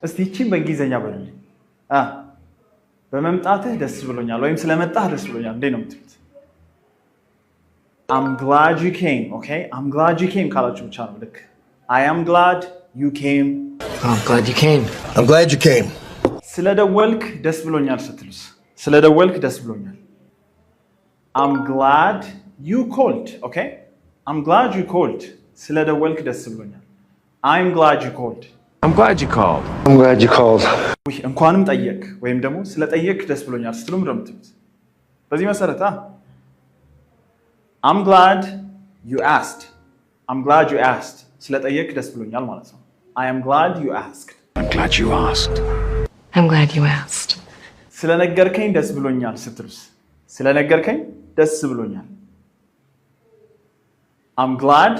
እስቲ እቺን በእንግሊዘኛ በሉልኝ። በመምጣትህ ደስ ብሎኛል ወይም ስለመጣህ ደስ ብሎኛል። እንዴት ነው የምትሉት? I'm glad you came. Okay? I'm glad you came ካላችሁ ብቻ ነው ልክ። I am glad you came. I'm glad you came. I'm glad you came. ስለደወልክ ደስ ብሎኛል ስትሉስ? ስለደወልክ ደስ ብሎኛል። I'm glad you called. Okay? I'm glad you called. ስለደወልክ ደስ ብሎኛል። I'm glad you called. I'm glad you called. I'm glad you called. እንኳንም ጠየቅ ወይም ደግሞ ስለጠየቅ ደስ ብሎኛል ስትሉ ምንድን ነው የምትሉት? በዚህ መሰረት I'm glad you asked. I'm glad you asked. ስለጠየቅ ደስ ብሎኛል ማለት ነው። I am glad you asked. I'm glad you asked. I'm glad you asked. ስለነገርከኝ ደስ ብሎኛል ስትሉስ? ስለነገርከኝ ደስ ብሎኛል። I'm glad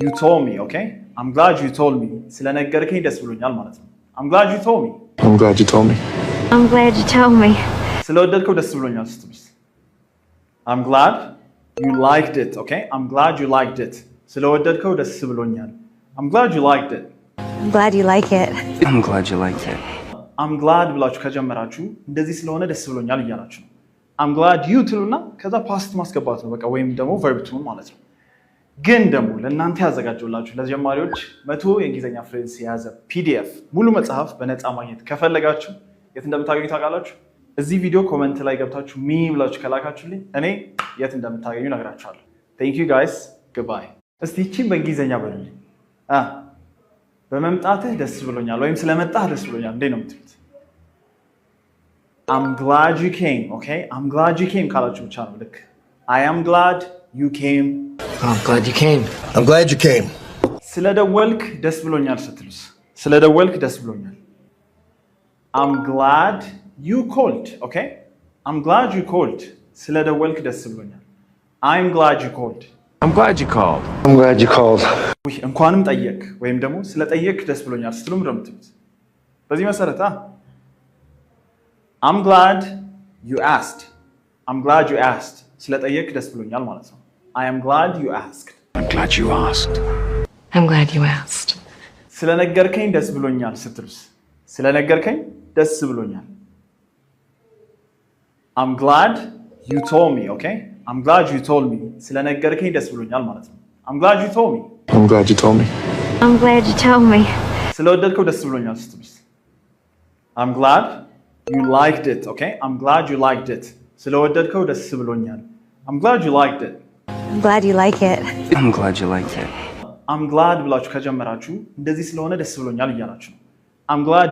you told me. Okay? I'm glad you told me. ስለነገርከኝ ደስ ብሎኛል ማለት ነው። I'm glad you told me. I'm glad you told me. I'm glad you told me. ስለወደድከው ደስ ብሎኛል ስትሉስ? I'm glad you liked it. Okay? I'm glad you liked it. ስለወደድከው ደስ ብሎኛል። I'm glad you liked it. I'm glad you like it. I'm glad you like it. I'm glad ብላችሁ ከጀመራችሁ እንደዚህ ስለሆነ ደስ ብሎኛል እያላችሁ ነው። I'm glad you ትሉና ከዛ ፓስት ማስገባት ነው በቃ ወይም ደግሞ verb to ማለት ነው። ግን ደግሞ ለእናንተ ያዘጋጀውላችሁ ለጀማሪዎች 100 የእንግሊዝኛ ፍሬዝ የያዘ PDF ሙሉ መጽሐፍ በነፃ ማግኘት ከፈለጋችሁ የት እንደምታገኙ ታውቃላችሁ? እዚህ ቪዲዮ ኮሜንት ላይ ገብታችሁ ሚ ብላችሁ ከላካችሁልኝ እኔ የት እንደምታገኙ ነግራችኋለሁ። Thank you guys. Goodbye. እስቲ እቺን በእንግሊዝኛ በሉልኝ። በመምጣትህ ደስ ብሎኛል ወይም ስለመጣህ ደስ ብሎኛል። እንዴት ነው የምትሉት? I'm glad you came. Okay? I'm glad you came ካላችሁ ብቻ ነው ልክ። I am glad you came. I'm glad you came. I'm glad you came. ስለደወልክ ደስ ብሎኛል ስትሉስ? ስለደወልክ ደስ ብሎኛል። I'm glad you called. Okay? I'm glad you called. ስለደወልክ ደስ ብሎኛል። I'm glad you called. I'm glad you called. I'm glad you called. እንኳንም ጠየቅ ወይም ደግሞ ስለጠየቅ ደስ ብሎኛል ስትሉ ምንድን ነው የምትሉት? በዚህ መሰረት I'm glad you asked. I'm glad you asked. ስለጠየቅ ደስ ብሎኛል ማለት ነው። I am glad you asked. I'm glad you asked. I'm glad you asked. ስለነገርከኝ ደስ ብሎኛል ስትሉስ? ስለነገርከኝ ደስ ብሎኛል። I'm glad you told me. Okay? I'm glad you told me. ስለነገርከኝ ደስ ብሎኛል ማለት ነው። I'm glad you told me. I'm glad you told me. I'm glad you told me. ስለወደድከው ደስ ብሎኛል ስትሉስ? I'm glad you liked it. Okay? I'm glad you liked it. ስለወደድከው ደስ ብሎኛል። I'm glad you liked it. I'm glad you like it. I'm glad you like it. I'm glad ብላችሁ ከጀመራችሁ እንደዚህ ስለሆነ ደስ ብሎኛል እያላችሁ ነው። I'm glad